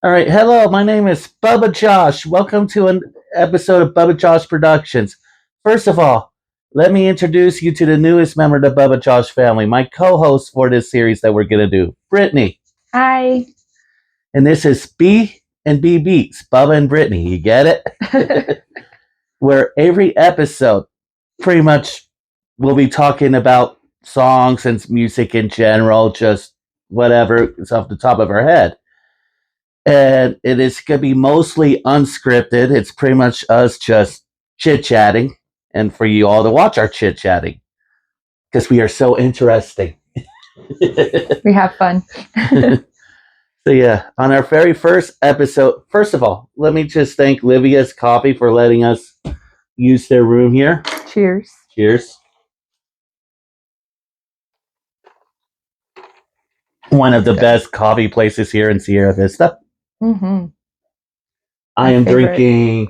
All right, hello. My name is Bubba Josh. Welcome to an episode of Bubba Josh Productions. First of all, let me introduce you to the newest member of the Bubba Josh family, my co-host for this series that we're gonna do, Brittany. Hi. And this is B and B Beats, Bubba and Brittany. You get it? Where every episode, pretty much, we'll be talking about songs and music in general, just whatever is off the top of our head. And it is going to be mostly unscripted. It's pretty much us just chit chatting, and for you all to watch our chit chatting because we are so interesting. We have fun. So yeah, on our very first episode, first of all, let me just thank Livia's Coffee for letting us use their room here. Cheers. Cheers. One of the best coffee places here in Sierra Vista. Mm-hmm. I am drinking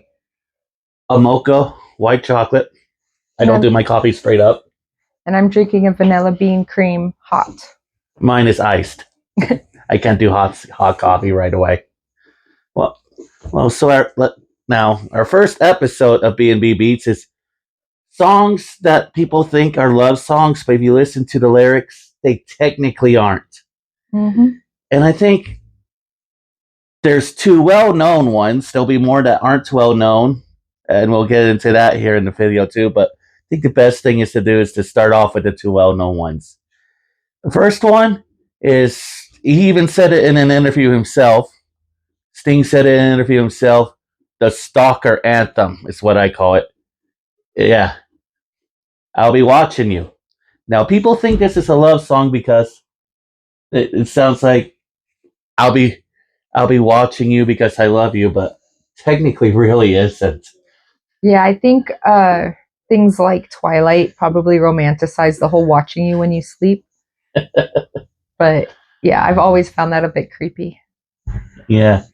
a mocha white chocolate. I don't do my coffee straight up. And I'm drinking a vanilla bean cream hot. Mine is iced. I can't do hot coffee right away. Well. So our first episode of B&B Beats is songs that people think are love songs, but if you listen to the lyrics, they technically aren't. Mm-hmm. And I think there's two well-known ones. There'll be more that aren't well-known, and we'll get into that here in the video too. But I think the best thing is to start off with the two well-known ones. The first one is, he even said it in an interview himself. Sting said it in an interview himself. The stalker anthem is what I call it. Yeah. I'll be watching you. Now, people think this is a love song because it sounds like I'll be watching you because I love you, but technically really isn't. Yeah, I think things like Twilight probably romanticize the whole watching you when you sleep. But yeah, I've always found that a bit creepy. Yeah.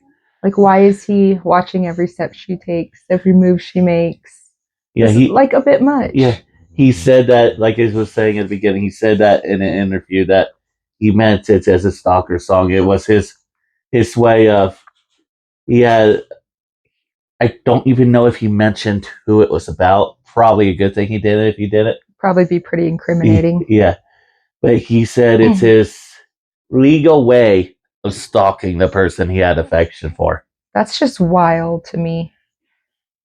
Like, why is he watching every step she takes, every move she makes? Yeah, like a bit much. Yeah, he said that, like I was saying at the beginning, he said that in an interview that he meant it as a stalker song. It was his way of, yeah. I don't even know if he mentioned who it was about. Probably a good thing he did it if he did it. Probably be pretty incriminating. Yeah. But he said it's his legal way of stalking the person he had affection for. That's just wild to me.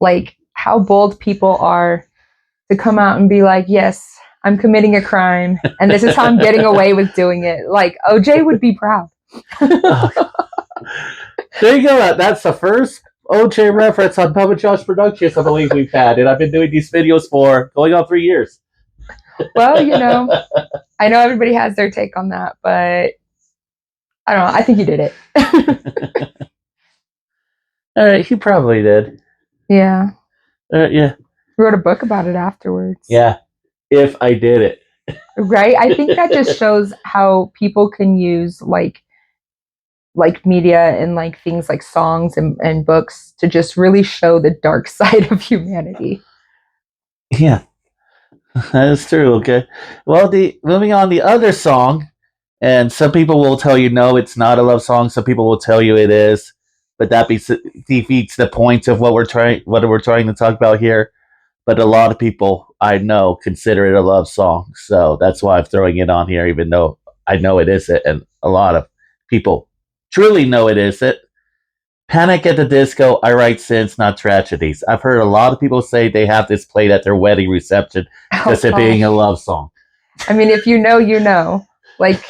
Like how bold people are to come out and be like, yes, I'm committing a crime and this is how I'm getting away with doing it. Like OJ would be proud. There you go. That's the first OJ reference on Bubba Josh Productions I believe we've had, and I've been doing these videos for going on 3 years. Well, I know everybody has their take on that, but I don't know. I think you did it. All right, he probably did. Yeah. Yeah. Wrote a book about it afterwards. Yeah, if I did it. Right? I think that just shows how people can use like media and like things like songs and books to just really show the dark side of humanity. Yeah, that is true. Okay. Well, moving on, the other song, and some people will tell you no, it's not a love song. Some people will tell you it is, but that defeats the point of what we're trying to talk about here. But a lot of people I know consider it a love song, so that's why I'm throwing it on here, even though I know it isn't, and a lot of people truly know it isn't. Panic at the Disco, I Write Sins, Not Tragedies. I've heard a lot of people say they have this played at their wedding reception because it being a love song. I mean, if you know, you know. Like,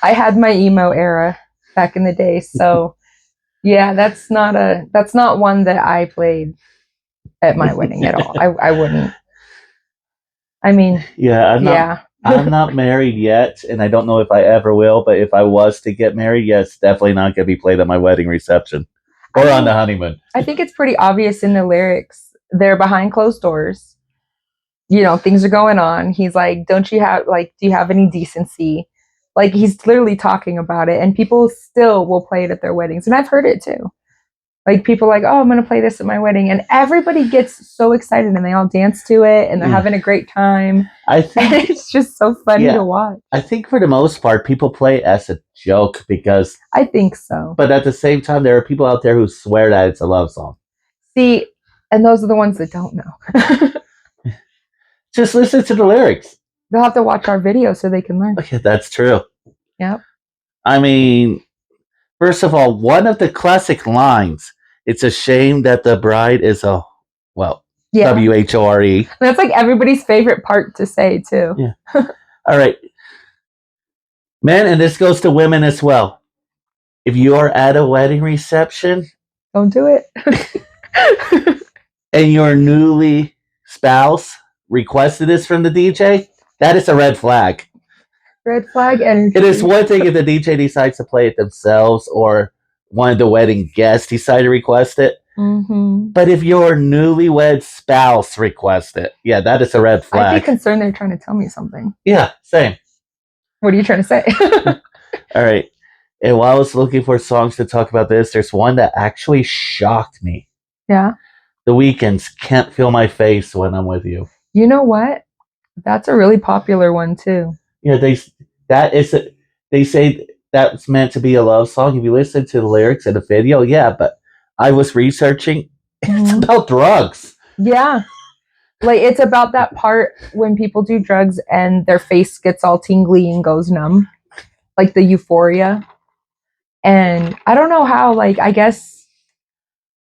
I had my emo era back in the day, so yeah, that's not one that I played at my wedding at all. I wouldn't. I mean, yeah. I'm not married yet, and I don't know if I ever will, but if I was to get married, yes, definitely not going to be played at my wedding reception or on the honeymoon. I think it's pretty obvious in the lyrics. They're behind closed doors. Things are going on. He's like, do you have any decency? Like, he's literally talking about it, and people still will play it at their weddings. And I've heard it too. Like people are like, oh, I'm gonna play this at my wedding, and everybody gets so excited and they all dance to it and they're having a great time. I And think it's just so funny Yeah. to watch. I think for the most part, people play it as a joke because, I think so. but at the same time, there are people out there who swear that it's a love song. See, and those are the ones that don't know. Just listen to the lyrics. They'll have to watch our video so they can learn. Okay, that's true. Yep. I mean, first of all, one of the classic lines, it's a shame that the bride is a, well, Yeah. WHORE. That's like everybody's favorite part to say too. Yeah. All right. Men, and this goes to women as well. If you are at a wedding reception Don't do it. and your newly spouse requested this from the DJ, that is a red flag. Red flag energy. It is one thing if the DJ decides to play it themselves or one of the wedding guests decide to request it. Mm-hmm. But if your newlywed spouse requests it, yeah, that is a red I'd flag. be concerned they're trying to tell me something. Yeah, same. What are you trying to say? All right. And while I was looking for songs to talk about this, there's one that actually shocked me. Yeah. The Weeknd's Can't Feel My Face When I'm With You. You know what? That's a really popular one too. Yeah, they say that's meant to be a love song. If you listen to the lyrics in the video, yeah, but I was researching. It's about drugs. Yeah. Like it's about that part when people do drugs and their face gets all tingly and goes numb. Like the euphoria. And I don't know how, like I guess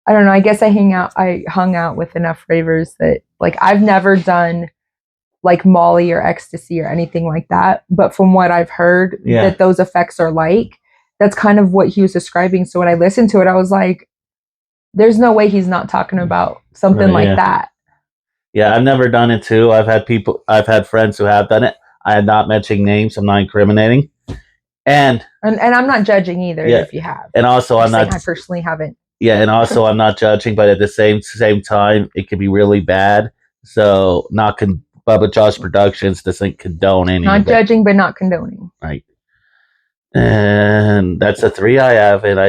I hung out with enough ravers that like I've never done like Molly or ecstasy or anything like that. But from what I've heard that those effects are like, that's kind of what he was describing. So when I listened to it, I was like, there's no way he's not talking about something like that. Yeah, I've never done it too. I've had friends who have done it. I am not mentioning names. I'm not incriminating. And I'm not judging either if you have. And also I personally haven't. Yeah, and also I'm not judging, but at the same time, it can be really bad. So Bubba Josh Productions doesn't condone any. Not judging, but not condoning. Right. And that's the 3 I have. And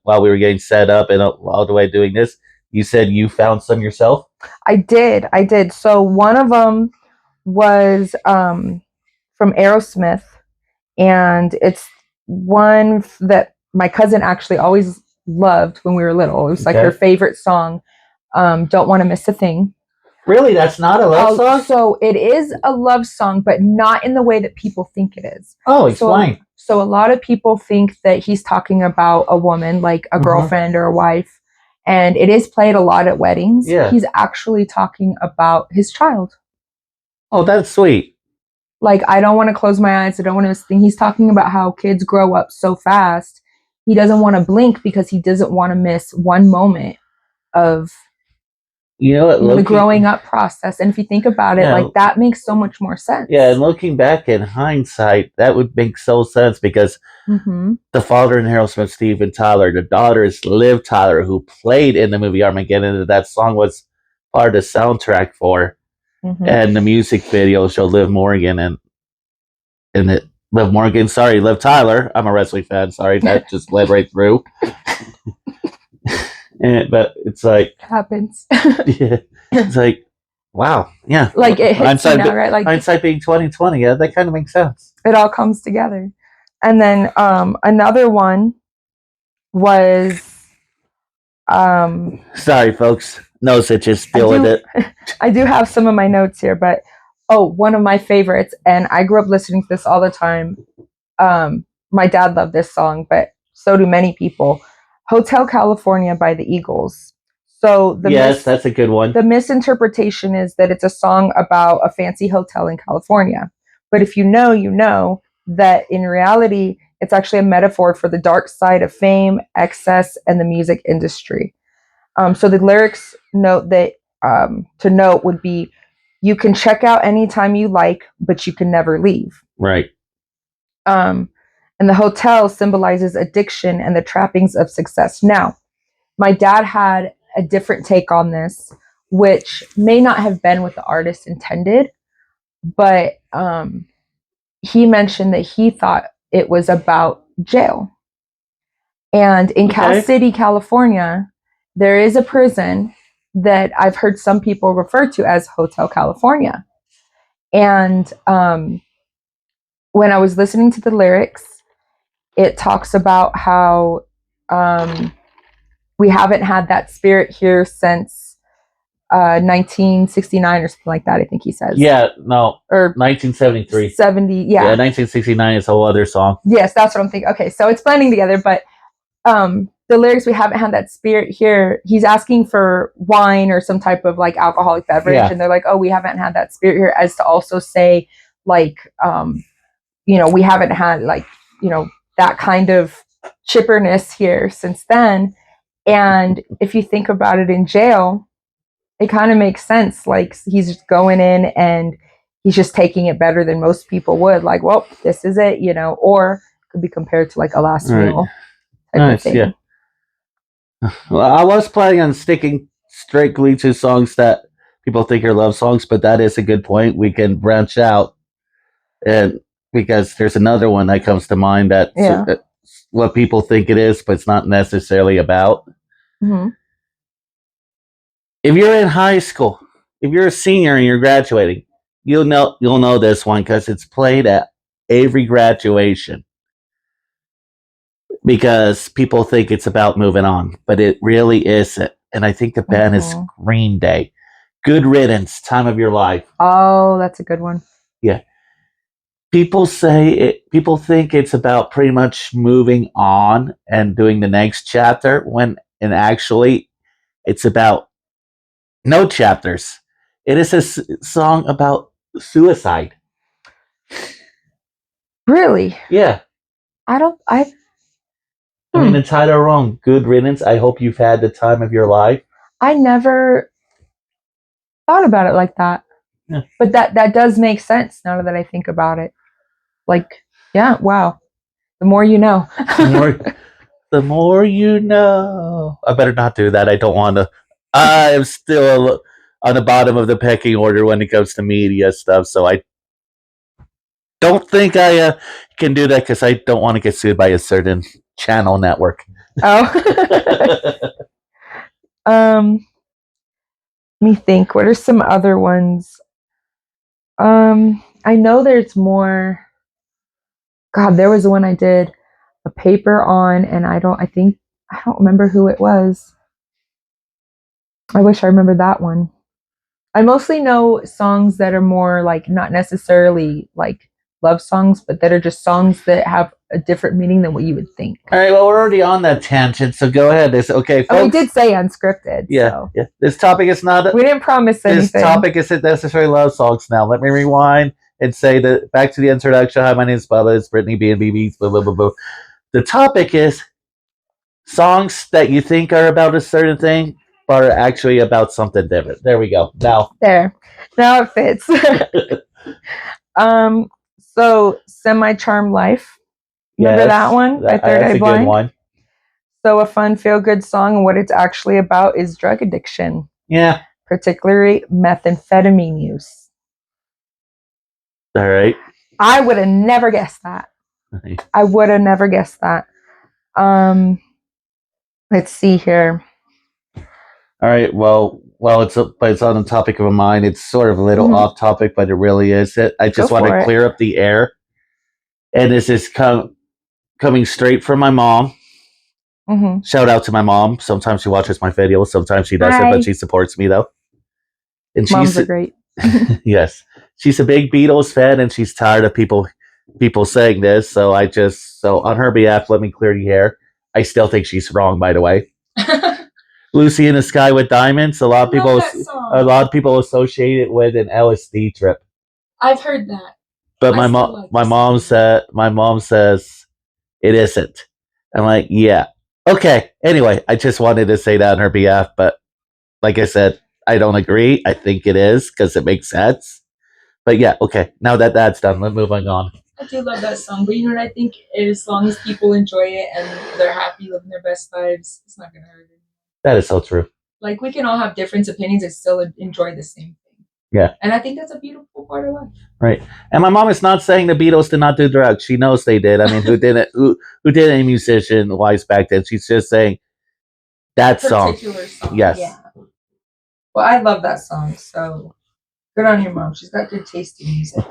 while we were getting set up and all the way doing this, you said you found some yourself? I did. So one of them was from Aerosmith, and it's one that my cousin actually always loved when we were little. It was like her favorite song, Don't Want to Miss a Thing. Really? That's not a love song? So it is a love song, but not in the way that people think it is. Oh, explain. So a lot of people think that he's talking about a woman, like a girlfriend or a wife, and it is played a lot at weddings. Yeah. He's actually talking about his child. Oh, that's sweet. Like, I don't want to close my eyes. I don't want to think. He's talking about how kids grow up so fast. He doesn't want to blink because he doesn't want to miss one moment of the growing up process. And if you think about it, like that makes so much more sense. Yeah, and looking back in hindsight, that would make so sense because the father in Aerosmith, Steven Tyler, the daughter is Liv Tyler, who played in the movie Armageddon, and that song was part of the soundtrack for. And the music video showed Liv Tyler. I'm a wrestling fan. Sorry, that just bled right through. But it's like it happens. Yeah, it's like wow, yeah. Like it hits you now, right? Like hindsight being 2020. Yeah, that kind of makes sense. It all comes together. And then another one was sorry, folks. No stitches. Deal with it. I do have some of my notes here, but one of my favorites, and I grew up listening to this all the time. My dad loved this song, but so do many people. Hotel California by the Eagles. So that's a good one. The misinterpretation is that it's a song about a fancy hotel in California. But if you know that in reality, it's actually a metaphor for the dark side of fame, excess, and the music industry. So the lyrics note that to note would be, you can check out anytime you like, but you can never leave. Right. And the hotel symbolizes addiction and the trappings of success. Now, my dad had a different take on this, which may not have been what the artist intended, but he mentioned that he thought it was about jail. And in Okay. Cal City, California, there is a prison that I've heard some people refer to as Hotel California. And when I was listening to the lyrics, it talks about how we haven't had that spirit here since 1969 or something like that. I think he says. Yeah, no, Or 1973. 70. Yeah, 1969 is a whole other song. Yes, that's what I'm thinking. Okay, so it's blending together, but the lyrics, we haven't had that spirit here. He's asking for wine or some type of like alcoholic beverage, Yeah. and they're like, oh, we haven't had that spirit here, as to also say like, we haven't had like, that kind of chipperness here since then. And if you think about it, in jail, it kind of makes sense. Like, he's just going in and he's just taking it better than most people would. Like, well, this is it, or could be compared to like a last Right. meal type Nice, of thing. yeah. Well, I was planning on sticking strictly to songs that people think are love songs, but that is a good point. We can branch out, and because there's another one that comes to mind that's Yeah. what people think it is, but it's not necessarily about. Mm-hmm. If you're in high school, if you're a senior and you're graduating, you'll know this one because it's played at every graduation. Because people think it's about moving on, but it really isn't. And I think the band is Green Day. Good Riddance, Time of Your Life. Oh, that's a good one. Yeah. People think it's about pretty much moving on and doing the next chapter, and actually it's about no chapters. It is a song about suicide. Really? Yeah. I mean, the title wrong. Good Riddance. I hope you've had the time of your life. I never thought about it like that. Yeah. But that does make sense now that I think about it. Like, yeah, wow. The more you know. The more you know. I better not do that. I don't want to. I'm still on the bottom of the pecking order when it comes to media stuff, so I don't think I can do that because I don't want to get sued by a certain channel network. Oh. Let me think. What are some other ones? I know there's more. God, there was one I did a paper on, and I don't remember who it was. I wish I remembered that one. I mostly know songs that are more like not necessarily like love songs, but that are just songs that have a different meaning than what you would think. All right, well, we're already on that tangent, so go ahead. Okay, folks. Oh, we did say unscripted. Yeah, so. yeah. This topic is not. We didn't promise anything. This topic isn't necessarily love songs now. Let me rewind and say that back to the introduction. Hi, my name is Bubba. It's Brittany B and BB. Blah, blah, blah, blah. The topic is songs that you think are about a certain thing, but are actually about something different. There we go. Now it fits. So Semi Charmed Life. Remember that one by Third Eye Blind? Good one. So a fun feel good song, and what it's actually about is drug addiction. Yeah. Particularly methamphetamine use. All right. I would have never guessed that. I would have never guessed that. Let's see here. All right. Well, it's on the topic of mine. It's sort of a little off topic, but it really is it. I just want to clear up the air. And this is coming straight from my mom. Mm-hmm. Shout out to my mom. Sometimes she watches my videos. Sometimes she doesn't, but she supports me though. And moms are great. Yes, she's a big Beatles fan, and she's tired of people saying this. So on her behalf, let me clear the air. I still think she's wrong, by the way. Lucy in the Sky with Diamonds. A lot of people associate it with an LSD trip. I've heard that. But my mom says it isn't. I'm like, yeah. Okay. Anyway, I just wanted to say that on her behalf, but like I said, I don't agree. I think it is because it makes sense. But yeah, okay. Now that that's done, let's move on. I do love that song, but you know what I think? As long as people enjoy it and they're happy living their best lives, it's not going to hurt anyone. That is so true. Like, we can all have different opinions and still enjoy the same thing. Yeah. And I think that's a beautiful part of life. Right. And my mom is not saying the Beatles did not do drugs. She knows they did. I mean, who didn't? Who did any musician wise back then? She's just saying that song. Particular song. Yes. Yeah. Well, I love that song. So good on your mom. She's got good taste in music.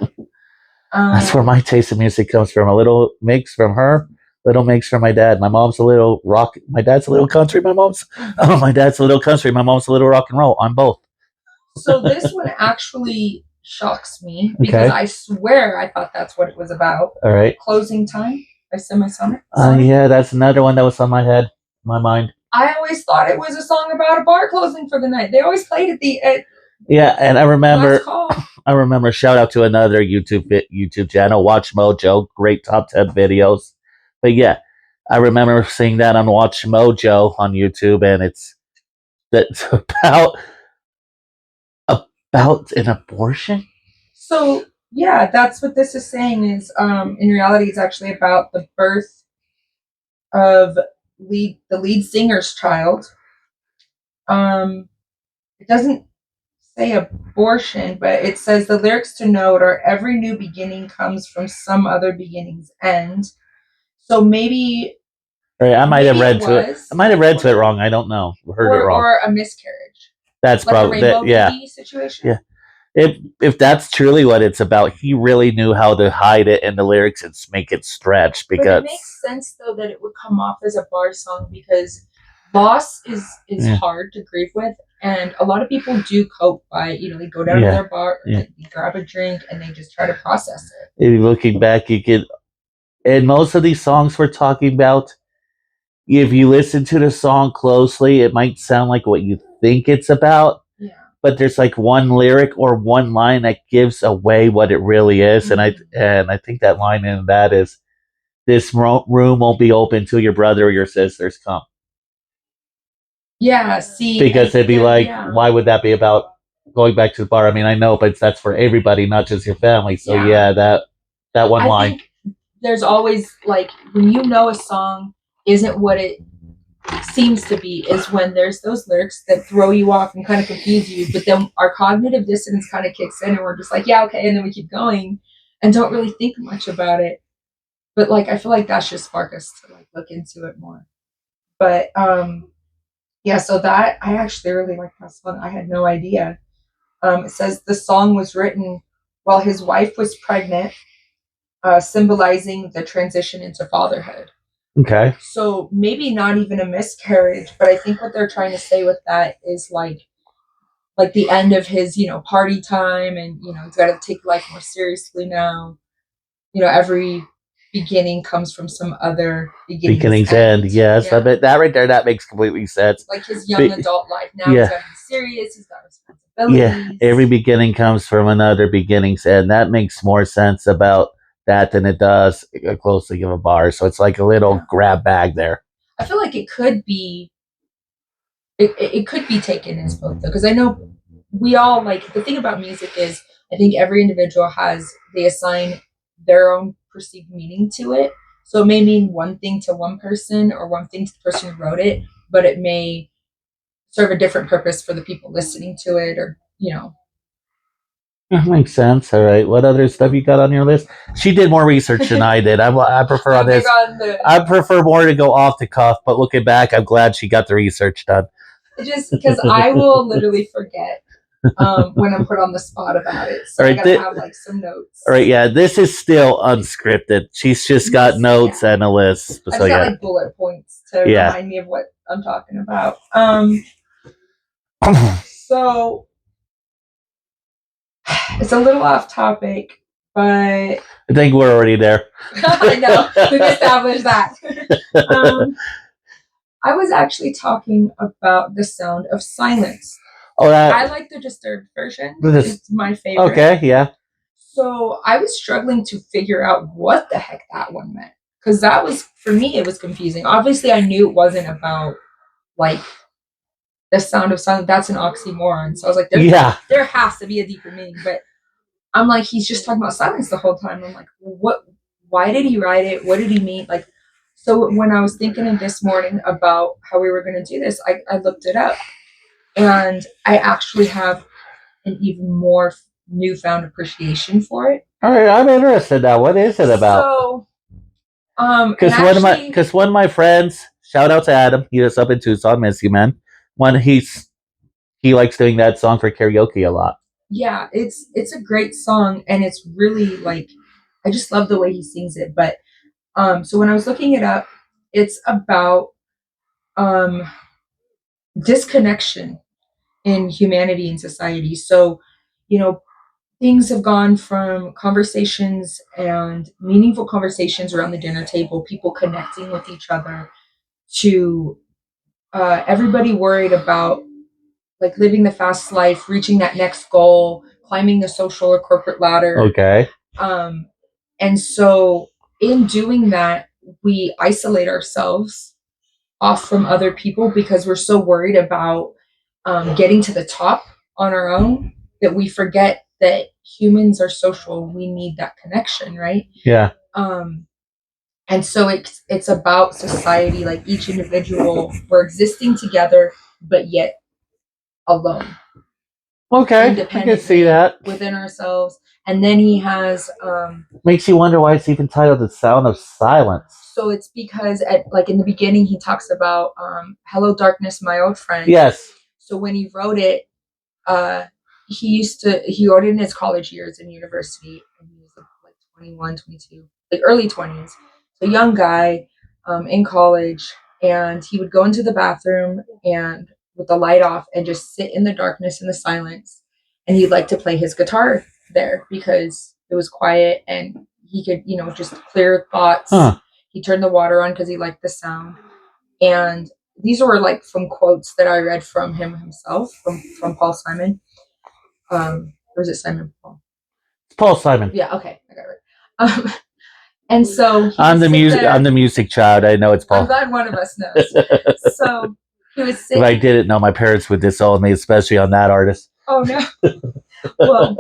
That's where my taste in music comes from. A little mix from her, little mix from my dad. My mom's a little rock. My dad's a little country. My dad's a little country. My mom's a little rock and roll. I'm both. So this one actually shocks me because Okay. I swear I thought that's what it was about. All right. Closing Time by Semisonic. Yeah, that's another one that was on my mind. I always thought it was a song about a bar closing for the night. They always played at Yeah, and I remember. last call. I remember. Shout out to another YouTube channel, Watch Mojo. Great top 10 videos. But yeah, I remember seeing that on Watch Mojo on YouTube, and it's about an abortion. So yeah, that's what this is saying. Is in reality, it's actually about the birth of the lead singer's child. It doesn't say abortion, but it says the lyrics to Note are every new beginning comes from some other beginning's end. So maybe Right, I might have maybe read it to it. was I might have read to it wrong. I don't know. Heard it wrong. or a miscarriage. That's Like probably a Rainbow yeah. Baby situation. Yeah. If that's truly what it's about, he really knew how to hide it in the lyrics and make it stretch. But Because it makes sense though that it would come off as a bar song because loss is Yeah. hard to grieve with, and a lot of people do cope by they go down to Yeah. their bar, Yeah. they grab a drink, and they just try to process it. looking back, you could, and most of these songs we're talking about, if you listen to the song closely, it might sound like what you think it's about. Yeah. But there's like one lyric or one line that gives away what it really is, Mm-hmm. and I think that line in that is, "This room won't be open till your brother or your sisters come." Yeah. See, Because it'd be like, yeah. why would that be about going back to the bar? I mean, I know, but that's for everybody, not just your family. So Yeah. that one I line. think there's always like when you know a song isn't what it seems to be is when there's those lyrics that throw you off and kind of confuse you, but then our cognitive dissonance kind of kicks in and we're just like, yeah, okay, and then we keep going and don't really think much about it. But like I feel like that should spark us to like look into it more. But yeah, so that I actually really like that song. I had no idea. It says the song was written while his wife was pregnant, symbolizing the transition into fatherhood. Okay. So maybe not even a miscarriage, but I think what they're trying to say with that is like the end of his, party time, and he's got to take life more seriously now. Every beginning comes from some other Beginning's end. Yes, I bet that right there, that makes completely sense. Like his young adult life now, Yeah. he's got to be serious. He's got responsibilities. Yeah, every beginning comes from another beginning's end. That makes more sense about that than it does closely of a bar. So it's like a little grab bag there. I feel like it could be. It could be taken as both though, because I know we all like the thing about music is I think every individual they assign their own perceived meaning to it. So it may mean one thing to one person or one thing to the person who wrote it, but it may serve a different purpose for the people listening to it, or That makes sense. All right. What other stuff you got on your list? She did more research than I did. I prefer on this. I prefer more to go off the cuff, but looking back, I'm glad she got the research done. Just because I will literally forget when I'm put on the spot about it. So All right, I gotta have like some notes. All right, yeah, this is still unscripted. She's just got notes and a list. I just got like bullet points to remind me of what I'm talking about. So it's a little off topic, but I think we're already there. I know we've established that. I was actually talking about the sound of silence. Oh, I like the Disturbed version. It's my favorite. Okay, yeah. So I was struggling to figure out what the heck that one meant. Because that was, for me, it was confusing. Obviously, I knew it wasn't about, like, the sound of silence. That's an oxymoron. So I was like, there has to be a deeper meaning. But I'm like, he's just talking about silence the whole time. I'm like, why did he write it? What did he mean? Like, so when I was thinking of this morning about how we were going to do this, I looked it up. And I actually have an even more newfound appreciation for it. All right, I'm interested now. What is it about? So, Because one of my friends, shout out to Adam, he is up in Tucson, miss you, man. When he likes doing that song for karaoke a lot. yeah, it's a great song, and it's really like I just love the way he sings it. But so when I was looking it up, it's about um disconnection in humanity and society. So, you know, things have gone from conversations and meaningful conversations around the dinner table, people connecting with each other, to everybody worried about like living the fast life, reaching that next goal, climbing the social or corporate ladder. Okay. And so in doing that, we isolate ourselves off from other people because we're so worried about getting to the top on our own that we forget that humans are social. We need that connection, right? Yeah. And so it's about society, like each individual, we're existing together, but yet alone. Okay. I can see that. Within ourselves. And then he has makes you wonder why it's even titled "The Sound of Silence." So it's because in the beginning he talks about hello darkness, my old friend. Yes. So when he wrote it, he wrote it in his college years in university, and he was like 21, 22, like early 20s. So young guy in college, and he would go into the bathroom and with the light off and just sit in the darkness and the silence, and he'd like to play his guitar there because it was quiet and he could, just clear thoughts. Huh. He turned the water on because he liked the sound. And these were like from quotes that I read from him himself, from Paul Simon. Or is it Simon Paul? It's Paul Simon. Yeah, okay, I got it right. And so I'm the music child. I know it's Paul. I'm glad one of us knows. So he was sitting. If I didn't know, my parents would disown me, especially on that artist. Oh no. Well,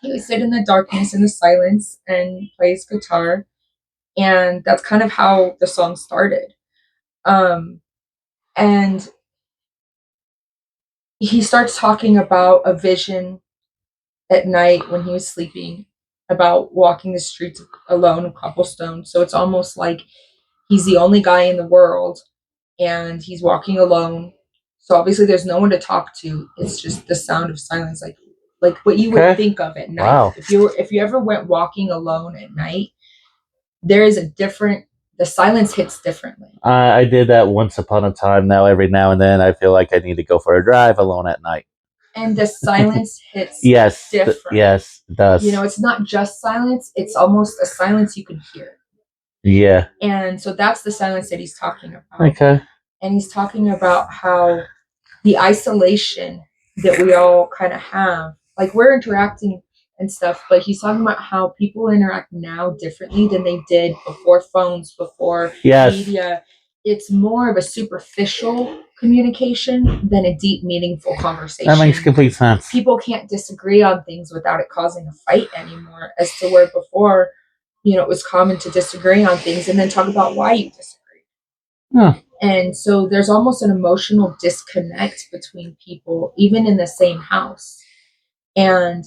he would sit in the darkness and the silence and play his guitar, and that's kind of how the song started. And he starts talking about a vision at night when he was sleeping about walking the streets alone in cobblestone. So it's almost like he's the only guy in the world and he's walking alone. So obviously there's no one to talk to. It's just the sound of silence, like what you would think of at night. Wow. If you ever went walking alone at night, there is the silence hits differently. I did that once upon a time. Now every now and then I feel like I need to go for a drive alone at night. And the silence hits different. Yes, it does. It's not just silence, it's almost a silence you can hear. Yeah. And so that's the silence that he's talking about. Okay. And he's talking about how the isolation that we all kind of have, like we're interacting and stuff, but he's talking about how people interact now differently than they did before phones, before media. It's more of a superficial communication than a deep, meaningful conversation. That makes complete sense. People can't disagree on things without it causing a fight anymore, as to where before, it was common to disagree on things and then talk about why you disagree. Huh. And so there's almost an emotional disconnect between people, even in the same house. And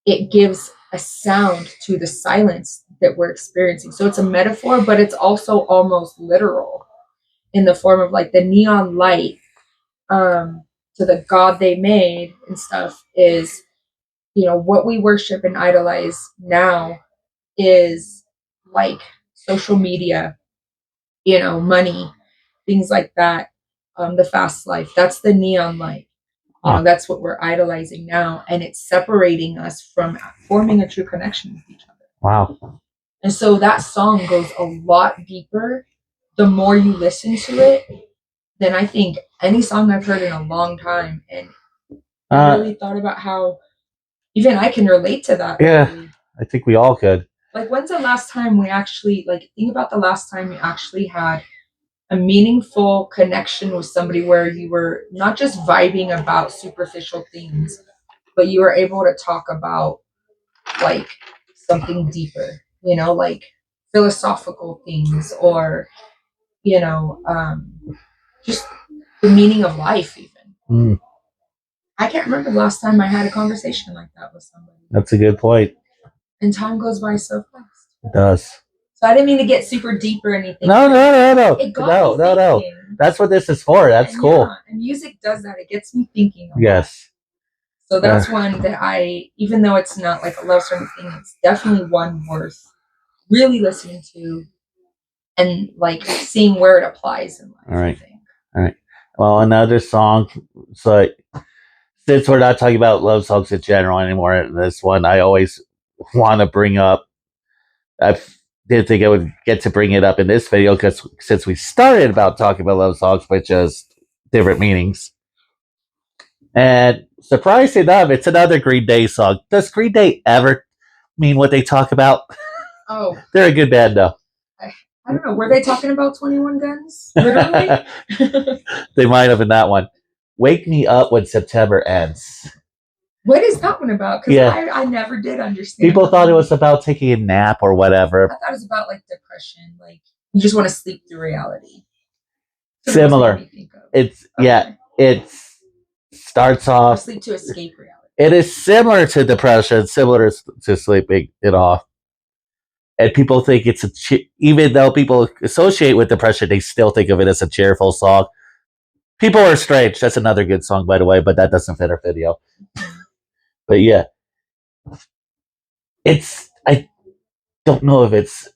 it gives a sound to the silence that we're experiencing. So it's a metaphor, but it's also almost literal in the form of like the neon light to the God they made and stuff is, what we worship and idolize now is like social media, money, things like that. The fast life, that's the neon light. That's what we're idolizing now, and it's separating us from forming a true connection with each other. Wow. And so that song goes a lot deeper. The more you listen to it, than I think any song I've heard in a long time. And I really thought about how even I can relate to that. Yeah, really. I think we all could. Like, when's the last time we actually, think about the last time you actually had a meaningful connection with somebody where you were not just vibing about superficial things, but you were able to talk about like something deeper, like philosophical things or, just the meaning of life even. I can't remember the last time I had a conversation like that with somebody. That's a good point. And time goes by so fast. It does. So I didn't mean to get super deep or anything. No. It got me No. thinking. That's what this is for. That's And cool. yeah, and music does that. It gets me thinking. a lot. Yes. So that's one that even though it's not like a love song thing, it's definitely one worth really listening to and like seeing where it applies in life. All right. I think. All right. Well, another song. So, since we're not talking about love songs in general anymore, in this one, I always want to bring up. I didn't think I would get to bring it up in this video because since we started about talking about love songs, but just different meanings. And surprisingly enough, it's another Green Day song. Does Green Day ever mean what they talk about? Oh, They're a good band, though. I don't know. Were they talking about 21 Guns? Literally? They might have in that one. Wake Me Up When September Ends. What is that one about? Because Yeah. I never did understand. People that thought it one. was about taking a nap or I whatever. thought it was about like depression. Like you just want to sleep through reality. That's what Similar. it made me think of. It's Okay. it starts Or off. sleep to escape reality. It is similar to depression, similar to sleeping it off. And people think it's even though people associate with depression, they still think of it as a cheerful song. People Are Strange. That's another good song, by the way, but that doesn't fit our video. But yeah, I don't know if it's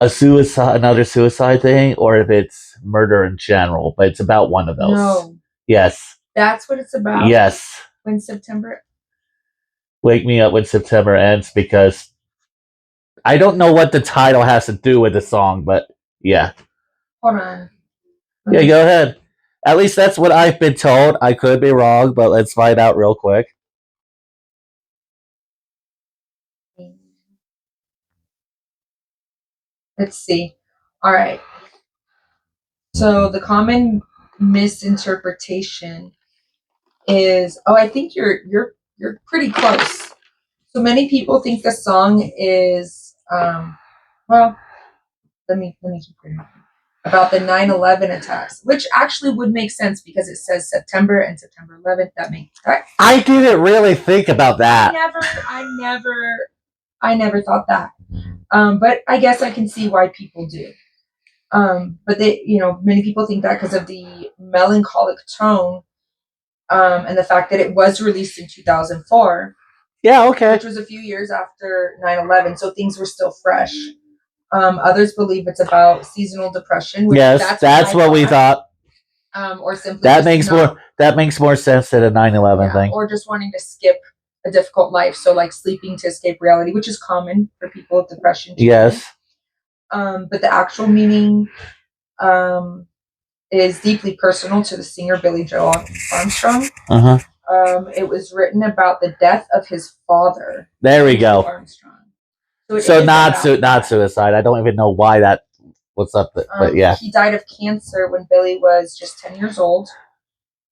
another suicide thing, or if it's murder in general, but it's about one of those. No, Yes. that's what it's about. Yes. When September. Wake Me Up When September Ends, because I don't know what the title has to do with the song, but yeah. Hold on. Yeah, go ahead. At least that's what I've been told. I could be wrong, but let's find out real quick. Let's see. All right. So the common misinterpretation is, I think you're pretty close. So many people think the song is well, let me keep reading about the 9/11 attacks, which actually would make sense because it says September and September 11th. That makes correct. I didn't really think about that. I never thought that. But I guess I can see why people do. But many people think that because of the melancholic tone, and the fact that it was released in 2004. Yeah, okay. Which was a few years after 9/11, so things were still fresh. Others believe it's about seasonal depression. Yes, that's what we thought. Or simply that makes more sense than a 9/11 thing. Or just wanting to skip a difficult life, so like sleeping to escape reality, which is common for people with depression. Yes. But the actual meaning is deeply personal to the singer Billy Joe Armstrong. Uh-huh. It was written about the death of his father. There we go. Armstrong. So not suicide. I don't even know why that. What's up? But yeah, he died of cancer when Billy was just 10 years old.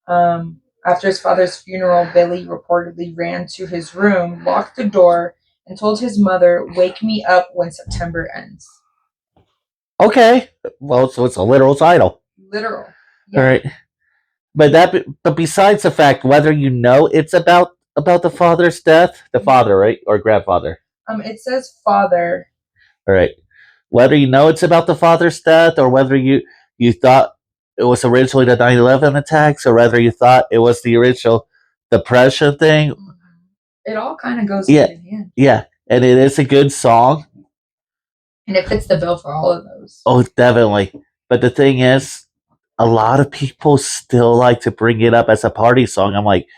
After his father's funeral, Billy reportedly ran to his room, locked the door, and told his mother, "Wake me up when September ends." Okay. Well, so it's a literal title. Literal. Yeah. All right. But besides the fact whether you know it's about the father's death, the father, right, or grandfather. It says father. All right. Whether you know it's about the father's death, or whether you thought it was originally the 9/11 attacks, or whether you thought it was the original depression thing. It all kind of goes hand in hand. Yeah, and it is a good song. And it fits the bill for all of those. Oh, definitely. But the thing is, a lot of people still like to bring it up as a party song. I'm like,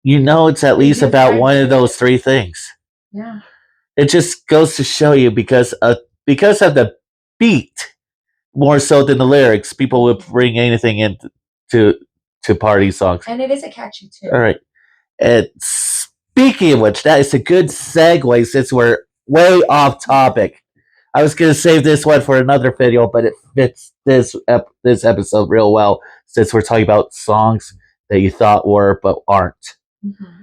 it's at least about one of those three things. Yeah. It just goes to show you because of the beat, more so than the lyrics, people would bring anything into party songs. And it is a catchy tune. All right. And speaking of which, that is a good segue since we're way off topic. I was going to save this one for another video, but it fits this episode real well since we're talking about songs that you thought were but aren't. Mm-hmm.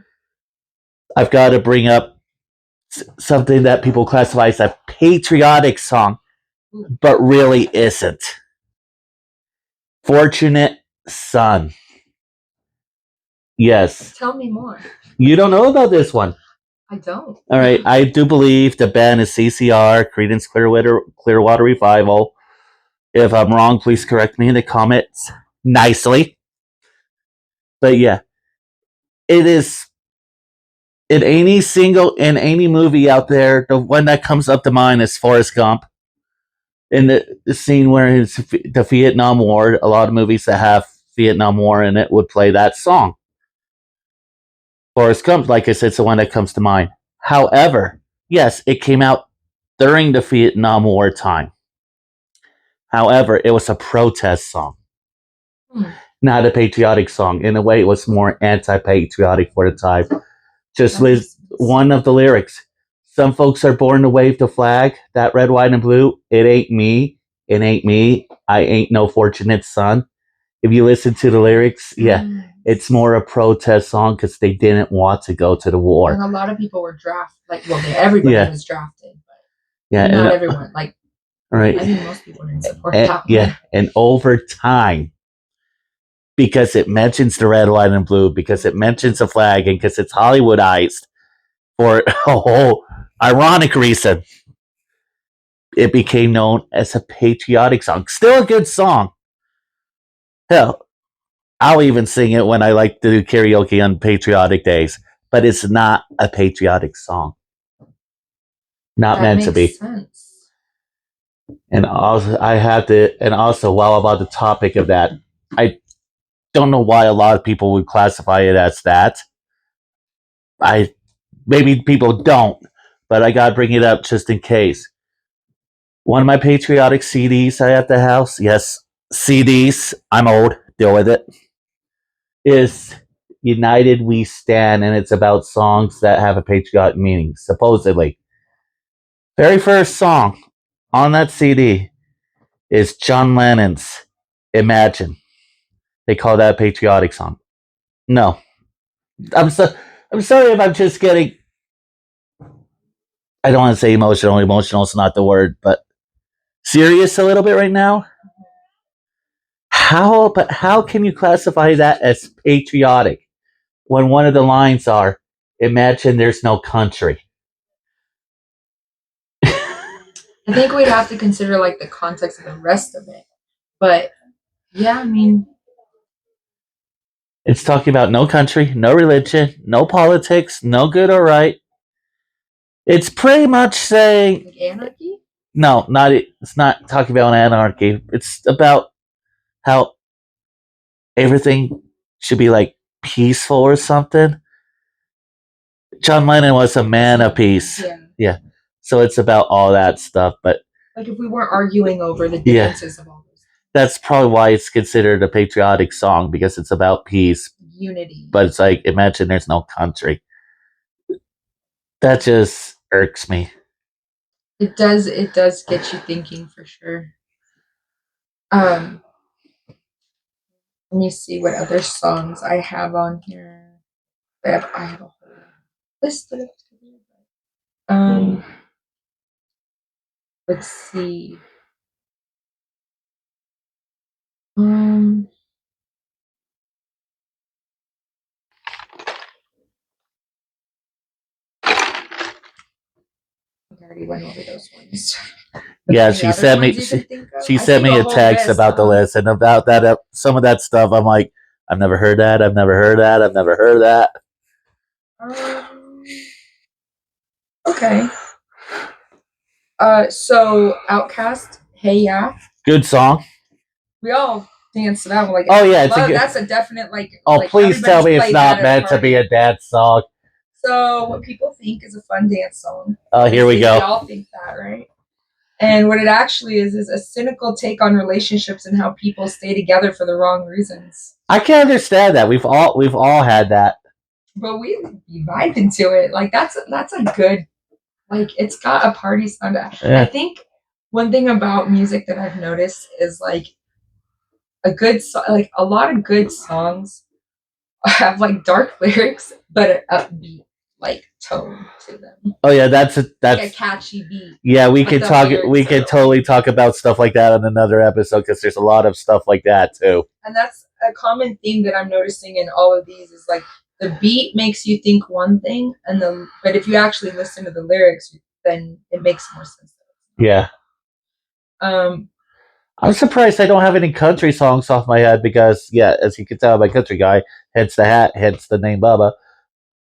I've got to bring up something that people classify as a patriotic song, but really isn't. Fortunate Son. Yes. Tell me more. You don't know about this one. I don't. All right. I do believe the band is CCR, Creedence Clearwater Revival. If I'm wrong, please correct me in the comments nicely. But yeah, it is in any movie out there. The one that comes up to mind is Forrest Gump. In the scene where it's the Vietnam War, a lot of movies that have Vietnam War in it would play that song. Forrest Gump, like I said, it's the one that comes to mind. However, yes, it came out during the Vietnam War time. However, it was a protest song, not a patriotic song. In a way, it was more anti-patriotic for the time. Just with one of the lyrics. Some folks are born to wave the flag, that red, white, and blue. It ain't me. It ain't me. I ain't no fortunate son. If you listen to the lyrics, yeah, it's more a protest song because they didn't want to go to the war. And a lot of people were drafted. Everybody was drafted. But not everyone. Right. I think most people didn't support that. Yeah, and over time, because it mentions the red, white, and blue, because it mentions the flag, and because it's Hollywoodized for a whole ironic reason, it became known as a patriotic song. Still a good song. Hell, I'll even sing it when I like to do karaoke on patriotic days, but it's not a patriotic song. Not meant to be. Sense. And also, while I'm on the topic of that, I don't know why a lot of people would classify it as that. Maybe people don't, but I gotta bring it up just in case. One of my patriotic CDs I have at the house, yes, CDs, I'm old, deal with it, is United We Stand, and it's about songs that have a patriotic meaning, supposedly. Very first song on that CD is John Lennon's Imagine. They call that a patriotic song. No. I'm sorry if I'm just getting, I don't want to say emotional. Emotional is not the word, but serious a little bit right now. How can you classify that as patriotic when one of the lines are, imagine there's no country? I think we'd have to consider the context of the rest of it. But yeah, I mean, it's talking about no country, no religion, no politics, no good or right. It's pretty much saying anarchy? No, it's not talking about anarchy. It's about how everything should be peaceful or something. John Lennon was a man of peace. Yeah. So it's about all that stuff, but if we weren't arguing over the differences of all those. That's probably why it's considered a patriotic song, because it's about peace. Unity. But it's imagine there's no country. That just irks me. It does get you thinking for sure. Let me see what other songs I have on here. I have a whole list of let's see. I already went over those ones. Yeah, she sent me a text about the list, and about that some of that stuff. I'm like, I've never heard that. I've never heard that. I've never heard that. Okay. So Outkast, Hey Ya. Good song. We all danced to that one. Oh yeah, that's a definite please tell me it's not meant to be a dance song. So what people think is a fun dance song. Oh, here we go. We all think that, right? And what it actually is a cynical take on relationships and how people stay together for the wrong reasons. I can understand that. We've all had that. But we vibe into it. That's a good, it's got a party sound. Yeah. I think one thing about music that I've noticed is a good a lot of good songs have dark lyrics but an upbeat tone to them. Oh yeah, that's a catchy beat. Yeah, we could totally talk about stuff like that on another episode, because there's a lot of stuff like that too. And that's a common theme that I'm noticing in all of these is like the beat makes you think one thing, but if you actually listen to the lyrics, then it makes more sense. Yeah. Um, I'm surprised I don't have any country songs off my head because, yeah, as you can tell, I'm a country guy, hence the hat, hence the name Bubba.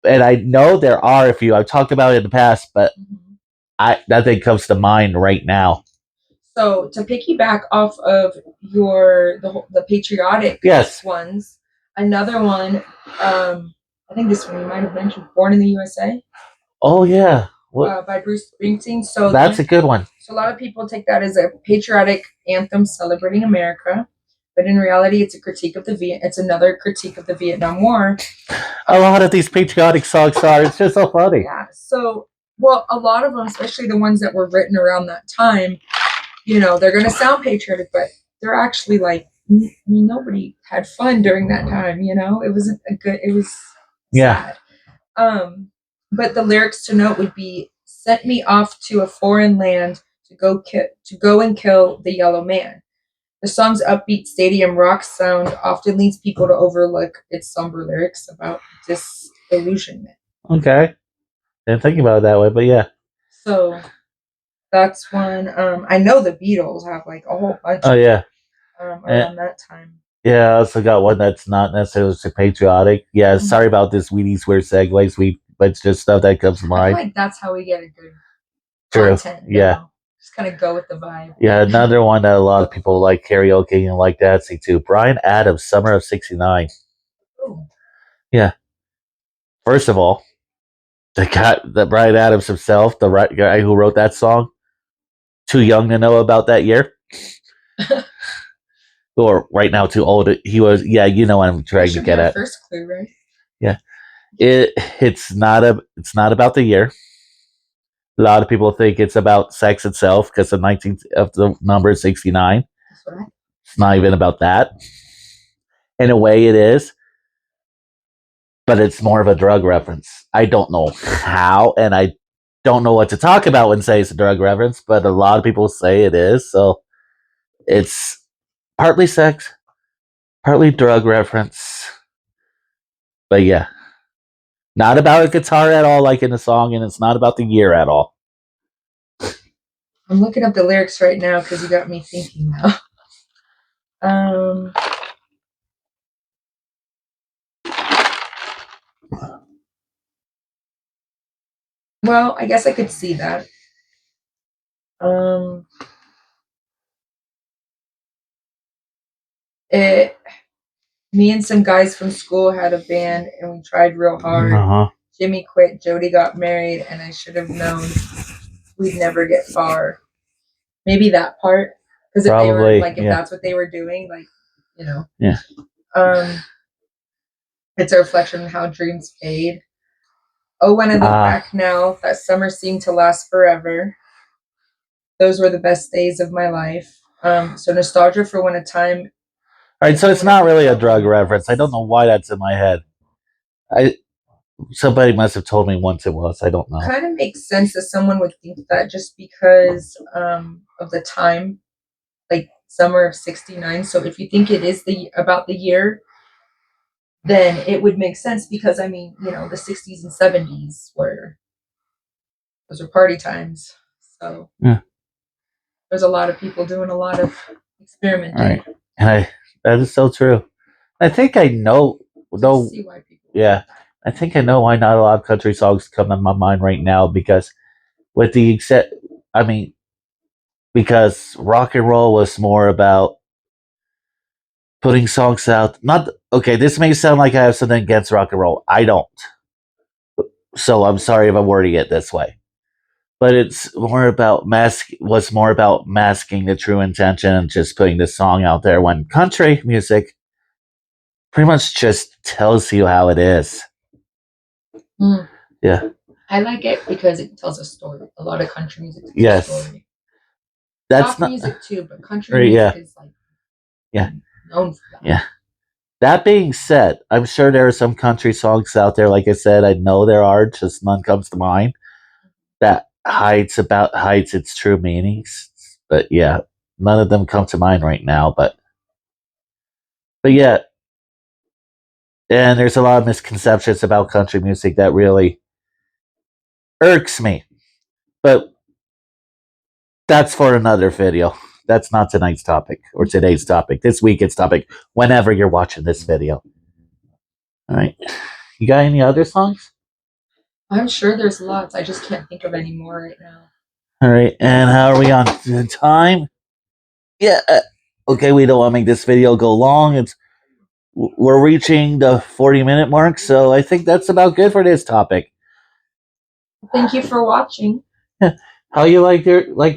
And I know there are a few. I've talked about it in the past, but nothing comes to mind right now. So to piggyback off of the patriotic Yes. ones, another one, I think this one you might have mentioned, "Born in the USA." Oh yeah, By Bruce Springsteen. So that's a good one. So a lot of people take that as a patriotic anthem celebrating America, but in reality, it's another critique of the Vietnam War. A lot of these patriotic songs are. It's just so funny. Yeah. So, well, a lot of them, especially the ones that were written around that time, they're going to sound patriotic, but they're actually like nobody had fun during that time. It wasn't a good. It was sad. But the lyrics to note would be, "Sent me off to a foreign land to go and kill the yellow man." The song's upbeat stadium rock sound often leads people to overlook its somber lyrics about disillusionment. Okay. Didn't think about it that way, but yeah. So that's one. I know the Beatles have like a whole bunch. Oh yeah. Around that time. Yeah, I also got one that's not necessarily patriotic. Yeah, sorry about this weird segues. But it's just stuff that comes to mind. I feel like that's how we get a good content. Yeah. Just kind of go with the vibe. Yeah, another one that a lot of people like karaoke and like dancing to. Bryan Adams, Summer of '69. Ooh. Yeah. First of all, the Bryan Adams himself, the guy who wrote that song, too young to know about that year. Or right now too old. He was. Yeah, you know what I'm trying to get at. First clue, right? Yeah. It's not about the year. A lot of people think it's about sex itself because the number 69. It's not even about that. In a way, it is, but it's more of a drug reference. I don't know how, and I don't know what to talk about when say it's a drug reference, but a lot of people say it is. So it's partly sex, partly drug reference. But yeah, not about a guitar at all, like in the song, and it's not about the year at all. I'm looking up the lyrics right now because you got me thinking now. Well, I guess I could see that. Me and some guys from school had a band and we tried real hard. Uh-huh. Jimmy quit, Jody got married, and I should have known we'd never get far. Maybe that part, because if that's what they were doing, Yeah. It's a reflection on how dreams fade. Oh, when I look back now, that summer seemed to last forever. Those were the best days of my life. So nostalgia for when a time. All right, so it's not really a drug reference. I don't know why that's in my head. Somebody must have told me once it was. I don't know. Kind of makes sense that someone would think that just because of the time, like summer of '69. So if you think it is about the year, then it would make sense because the '60s and '70s those were party times. So yeah. There's a lot of people doing a lot of experimenting. Right. And that is so true. I think I know though. See why people. Yeah. I think I know why not a lot of country songs come to my mind right now because because rock and roll was more about putting songs out. This may sound like I have something against rock and roll. I don't. So I'm sorry if I'm wording it this way. But it's more about masking the true intention and just putting the song out there when country music pretty much just tells you how it is. Mm. Yeah. I like it because it tells a story. A lot of country music tells a story. That's pop music too, but country music is known for that. Yeah. That being said, I'm sure there are some country songs out there, like I said, I know there are, just none comes to mind, that hides its true meanings. But yeah, none of them come to mind right now, but yeah, And there's a lot of misconceptions about country music that really irks me. But that's for another video. That's not tonight's topic or today's topic. This weekend's topic, whenever you're watching this video. All right. You got any other songs? I'm sure there's lots. I just can't think of any more right now. All right. And how are we on time? Yeah. Okay. We don't want to make this video go long. We're reaching the 40-minute mark, so I think that's about good for this topic. Thank you for watching. How you like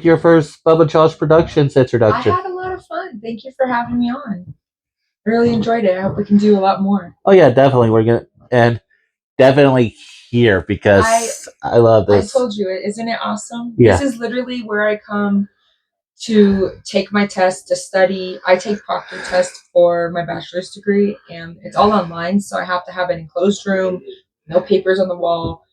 your first Bubba Josh Productions introduction? I had a lot of fun. Thank you for having me on. I really enjoyed it. I hope we can do a lot more. Oh yeah, definitely. We're gonna and definitely here because I love this. I told you it. Isn't it awesome? Yeah. This is literally where I come to take my test to study. I take proctor test for my bachelor's degree, and it's all online, so I have to have an enclosed room, no papers on the wall,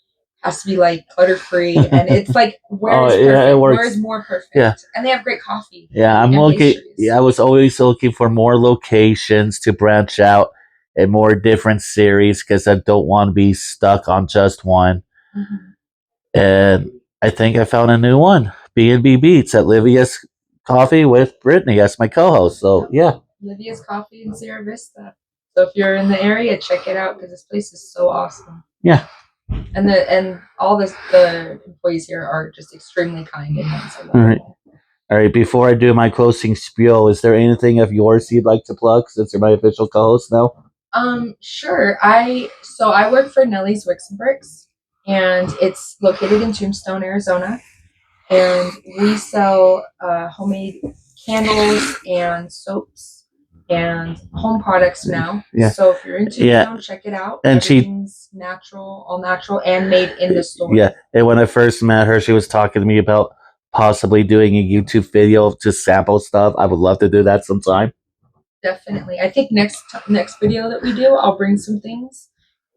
has to be like clutter free, and it's like where is perfect? Yeah, it works. Where is more perfect? Yeah. And they have great coffee. Yeah, I'm looking. Yeah, I was always looking for more locations to branch out and more different series because I don't want to be stuck on just one. Mm-hmm. And I think I found a new one, B&B Beats at Livia's Coffee with Brittany as my co-host. So yeah, Livia's Coffee in Sierra Vista. So if you're in the area, check it out because this place is so awesome. Yeah. And all the employees here are just extremely kind and nice. All right. All right. Before I do my closing spiel, is there anything of yours you'd like to plug since you're my official co-host now? Sure. I work for Nellie's Wicks and Bricks, and it's located in Tombstone, Arizona. And we sell homemade candles and soaps and home products now. Yeah. So if you're in Tombstone, check it out. And everything's natural, all natural, and made in the store. Yeah. And when I first met her, she was talking to me about possibly doing a YouTube video to sample stuff. I would love to do that sometime. Definitely. I think next video that we do, I'll bring some things,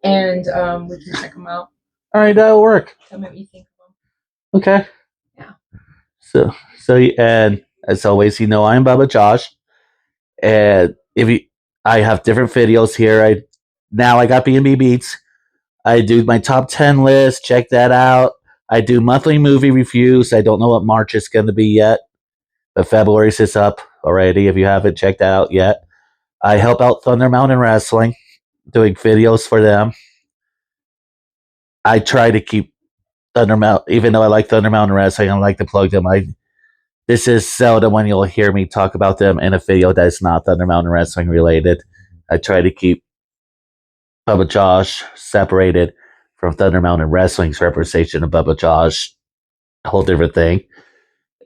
and we can check them out. All right, that'll work. Tell me what you think of them. Okay. So and as always, I'm Bubba Josh, and I have different videos here. I got B&B Beats. I do my top 10 list. Check that out. I do monthly movie reviews. I don't know what March is going to be yet, but February's is up already. If you haven't checked that out yet, I help out Thunder Mountain Wrestling, doing videos for them. I try to keep Thunder Mountain, even though I like Thunder Mountain Wrestling, I like to plug them. This is seldom when you'll hear me talk about them in a video that is not Thunder Mountain Wrestling related. I try to keep Bubba Josh separated from Thunder Mountain Wrestling's representation of Bubba Josh. A whole different thing.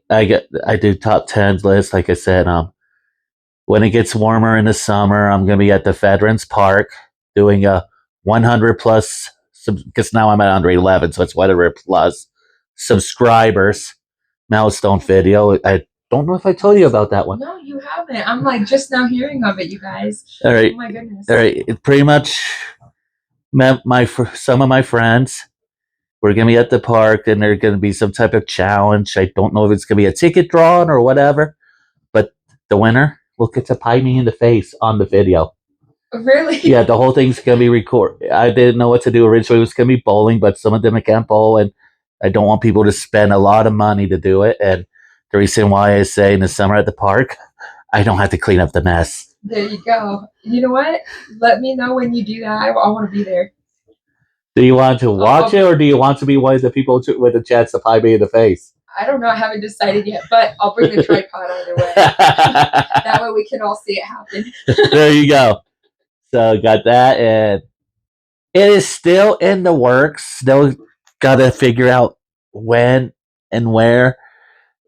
I do top 10 lists, like I said. When it gets warmer in the summer, I'm going to be at the Veterans Park doing a 100 plus, because now I'm at under 11, so it's whatever plus subscribers milestone video. I don't know if I told you about that one. No, you haven't. I'm like just now hearing of it, you guys. All right. Oh my goodness. All right. It pretty much met some of my friends. We're going to be at the park, and there's going to be some type of challenge. I don't know if it's going to be a ticket drawn or whatever, but the winner will get to pie me in the face on the video. Really? Yeah, the whole thing's going to be recorded. I didn't know what to do originally. It was going to be bowling, but some of them can't bowl, and I don't want people to spend a lot of money to do it. And the reason why I say in the summer at the park, I don't have to clean up the mess. There you go. You know what? Let me know when you do that. I want to be there. Do you want to watch it, or do you want to be one of the people with a chance to pie me in the face? I don't know. I haven't decided yet, but I'll bring the tripod either way. That way we can all see it happen. There you go. So got that, and it is still in the works. Still got to figure out when and where.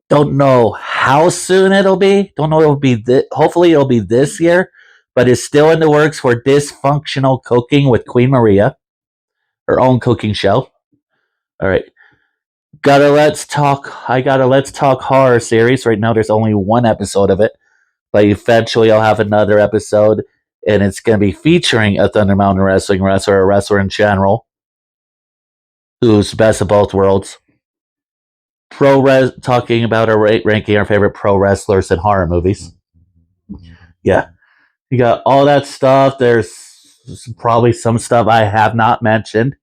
Don't know how soon it'll be. Don't know it'll be. Hopefully it'll be this year, but it's still in the works for Dysfunctional Cooking with Queen Maria, her own cooking show. All right. I got a Let's Talk Horror series. Right now there's only one episode of it, but eventually I'll have another episode, and it's going to be featuring a Thunder Mountain Wrestling wrestler, a wrestler in general, who's best of both worlds. Talking about ranking our favorite pro wrestlers in horror movies. Yeah. You got all that stuff. There's probably some stuff I have not mentioned.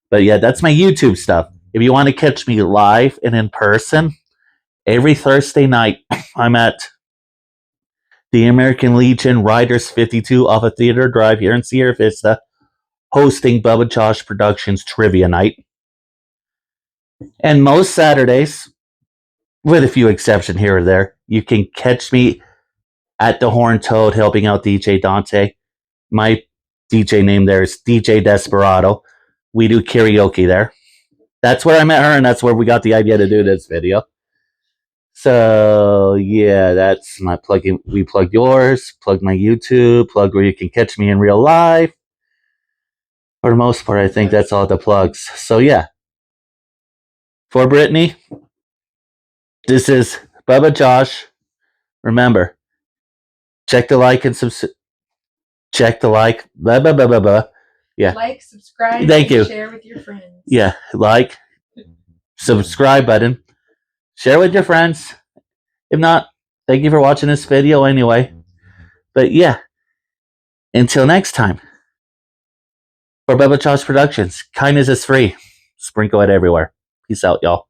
But yeah, that's my YouTube stuff. If you want to catch me live and in person, every Thursday night, I'm at the American Legion Riders 52 off of Theater Drive here in Sierra Vista, hosting Bubba Josh Productions Trivia Night. And most Saturdays, with a few exceptions here or there, you can catch me at the Horn Toad helping out DJ Dante. My DJ name there is DJ Desperado. We do karaoke there. That's where I met her, and that's where we got the idea to do this video. So yeah, that's my plug-in. We plug yours, plug my YouTube, plug where you can catch me in real life. For the most part, I think that's all the plugs. So yeah, for Brittany, this is Bubba Josh. Remember, check the like and check the like. Blah, blah, blah, blah, blah. Yeah. Like, subscribe, Thank and you. share with your friends. Yeah, like, subscribe button, share with your friends. If not, thank you for watching this video anyway. But yeah, until next time, for Bubba Josh Productions, kindness is free. Sprinkle it everywhere. Peace out, y'all.